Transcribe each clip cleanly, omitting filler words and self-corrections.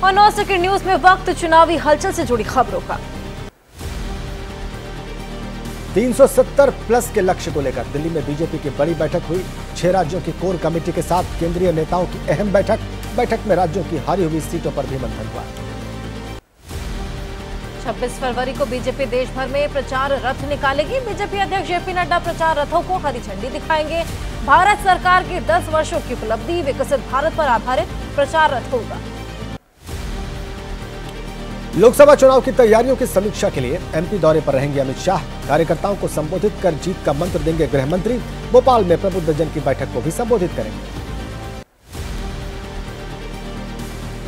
और 9 second news में वक्त चुनावी हलचल से जुड़ी खबरों का। 370 प्लस के लक्ष्य को लेकर दिल्ली में बीजेपी की बड़ी बैठक हुई। 6 राज्यों की कोर कमेटी के साथ केंद्रीय नेताओं की अहम बैठक में राज्यों की हारी हुई सीटों पर भी मंथन हुआ। 26 फरवरी को बीजेपी देश भर में प्रचार रथ निकालेगी। बीजेपी अध्यक्ष जेपी नड्डा प्रचार रथों को हरी झंडी दिखाएंगे। भारत सरकार की 10 वर्षों की उपलब्धि, विकसित भारत पर आधारित प्रचार रथ होगा। लोकसभा चुनाव की तैयारियों की समीक्षा के लिए एमपी दौरे पर रहेंगे अमित शाह। कार्यकर्ताओं को संबोधित कर जीत का मंत्र देंगे गृह मंत्री। भोपाल में प्रबुद्धजन की बैठक को भी संबोधित करेंगे।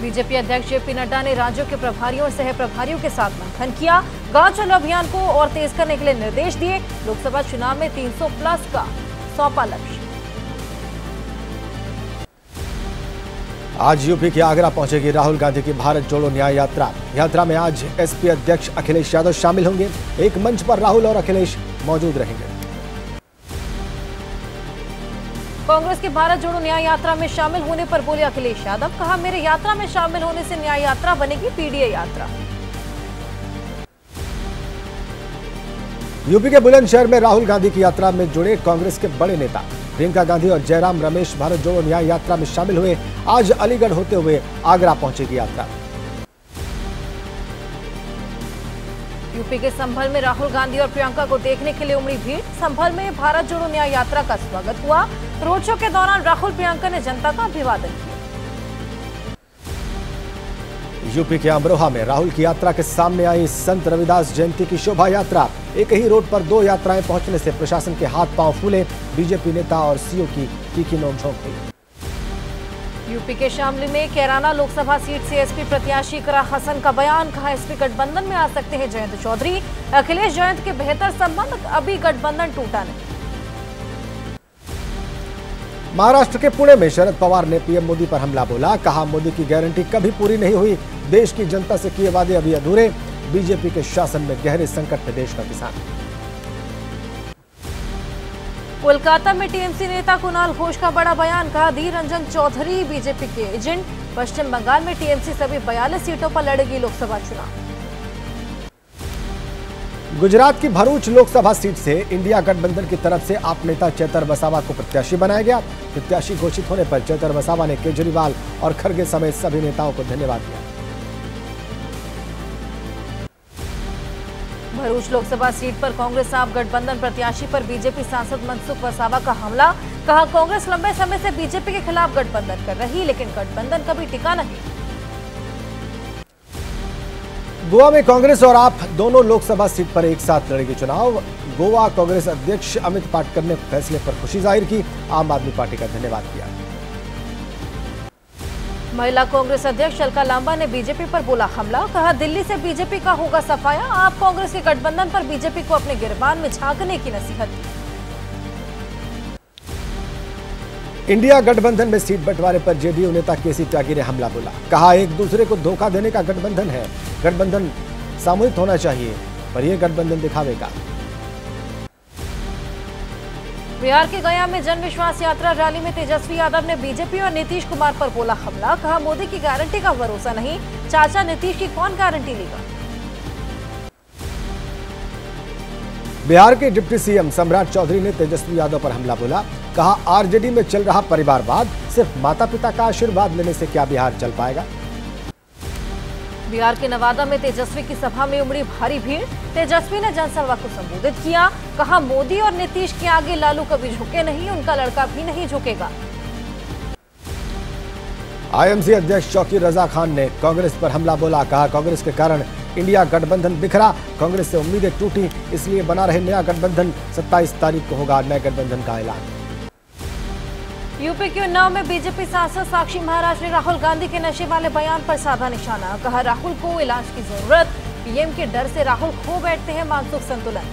बीजेपी अध्यक्ष जेपी नड्डा ने राज्यों के प्रभारियों और सह प्रभारियों के साथ मंथन किया। गांव चलो अभियान को और तेज करने के लिए निर्देश दिए। लोकसभा चुनाव में 300 प्लस का सौंपा लक्ष्य। आज यूपी के आगरा पहुंचेगी राहुल गांधी की भारत जोड़ो न्याय यात्रा। यात्रा में आज एसपी अध्यक्ष अखिलेश यादव शामिल होंगे। एक मंच पर राहुल और अखिलेश मौजूद रहेंगे। कांग्रेस की भारत जोड़ो न्याय यात्रा में शामिल होने पर बोले अखिलेश यादव, कहा मेरे यात्रा में शामिल होने से न्याय यात्रा बनेगी पीडीए यात्रा। यूपी के बुलंदशहर में राहुल गांधी की यात्रा में जुड़े कांग्रेस के बड़े नेता प्रियंका गांधी और जयराम रमेश भारत जोड़ो न्याय यात्रा में शामिल हुए। आज अलीगढ़ होते हुए आगरा पहुंचेगी यात्रा। यूपी के संभल में राहुल गांधी और प्रियंका को देखने के लिए उमड़ी भीड़। संभल में भारत जोड़ो न्याय यात्रा का स्वागत हुआ। रोड शो के दौरान राहुल प्रियंका ने जनता का अभिवादन किया। यूपी के अमरोहा में राहुल की यात्रा के सामने आई संत रविदास जयंती की शोभा यात्रा। एक ही रोड पर 2 यात्राएं पहुंचने से प्रशासन के हाथ पांव फूले। बीजेपी नेता और सीओ की तीखी नोकझोंक हुई। यूपी के शामली में कैराना लोकसभा सीट से एसपी प्रत्याशी इकरा हसन का बयान, कहा एसपी गठबंधन में आ सकते हैं जयंत चौधरी। अखिलेश जयंत के बेहतर संबंध, अभी गठबंधन टूटा नहीं। महाराष्ट्र के पुणे में शरद पवार ने पीएम मोदी पर हमला बोला। कहा मोदी की गारंटी कभी पूरी नहीं हुई। देश की जनता से किए वादे अभी अधूरे। बीजेपी के शासन में गहरे संकट में देश का किसान। कोलकाता में टीएमसी नेता कुणाल घोष का बड़ा बयान, कहा अधीर रंजन चौधरी बीजेपी के एजेंट। पश्चिम बंगाल में टीएमसी सभी 42 सीटों पर लड़ेगी लोकसभा चुनाव। गुजरात की भरूच लोकसभा सीट से इंडिया गठबंधन की तरफ से आप नेता चेतर वसावा को प्रत्याशी बनाया गया। प्रत्याशी घोषित होने पर चेतर वसावा ने केजरीवाल और खड़गे समेत सभी नेताओं को धन्यवाद दिया। भरूच लोकसभा सीट पर कांग्रेस आप गठबंधन प्रत्याशी पर बीजेपी सांसद मनसुख वसावा का हमला, कहा कांग्रेस लंबे समय से बीजेपी के खिलाफ गठबंधन कर रही, लेकिन गठबंधन कभी टिका नहीं। गोवा में कांग्रेस और आप दोनों लोकसभा सीट पर एक साथ लड़ेगी चुनाव। गोवा कांग्रेस अध्यक्ष अमित पाटकर ने फैसले पर खुशी जाहिर की। आम आदमी पार्टी का धन्यवाद किया। महिला कांग्रेस अध्यक्ष अलका लांबा ने बीजेपी पर बोला हमला, कहा दिल्ली से बीजेपी का होगा सफाया। आप कांग्रेस के गठबंधन पर बीजेपी को अपने गिरबान में झांकने की नसीहत दी। इंडिया गठबंधन में सीट बंटवारे पर जेडीयू नेता केसी त्यागी ने हमला बोला। कहा एक दूसरे को धोखा देने का गठबंधन है। गठबंधन सामूहिक होना चाहिए, पर यह गठबंधन दिखावे का। बिहार के गया में जन विश्वास यात्रा रैली में तेजस्वी यादव ने बीजेपी और नीतीश कुमार पर बोला हमला, कहा मोदी की गारंटी का भरोसा नहीं, चाचा नीतीश की कौन गारंटी लेगा। बिहार के डिप्टी सीएम सम्राट चौधरी ने तेजस्वी यादव पर हमला बोला। कहा आरजेडी में चल रहा परिवारवाद, सिर्फ माता पिता का आशीर्वाद लेने से क्या बिहार चल पाएगा। बिहार के नवादा में तेजस्वी की सभा में उमड़ी भारी भीड़। तेजस्वी ने जनसभा को संबोधित किया, कहा मोदी और नीतीश के आगे लालू कभी झुके नहीं, उनका लड़का भी नहीं झुकेगा। आईएमसी अध्यक्ष शौकीर रजा खान ने कांग्रेस पर हमला बोला। कहा कांग्रेस के कारण इंडिया गठबंधन बिखरा, कांग्रेस से उम्मीदें टूटी, इसलिए बना रहे नया गठबंधन। 27 तारीख को होगा नए गठबंधन का ऐलान। यूपी के उन्नाव में बीजेपी सांसद साक्षी महाराज ने राहुल गांधी के नशे वाले बयान पर साधा निशाना, कहा राहुल को इलाज की जरूरत, पीएम के डर से राहुल खो बैठते हैं मानसिक संतुलन।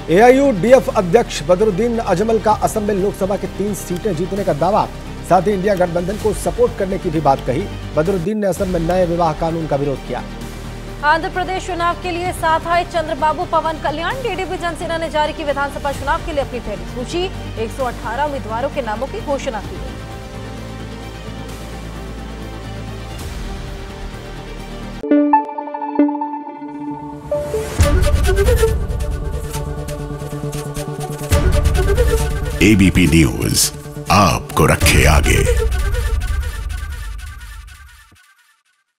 एआईयूडीएफ अध्यक्ष बदरुद्दीन अजमल का असम में लोकसभा की 3 सीटें जीतने का दावा, साथ ही इंडिया गठबंधन को सपोर्ट करने की भी बात कही। बदरुद्दीन ने असम में नए विवाह कानून का विरोध किया। आंध्र प्रदेश चुनाव के लिए साथ आए चंद्रबाबू पवन कल्याण। टीडीपी जनसेना ने जारी की विधानसभा चुनाव के लिए अपनी पहली सूची। 118 उम्मीदवारों के नामों की घोषणा की गई। एबीपी न्यूज आपको रखे आगे।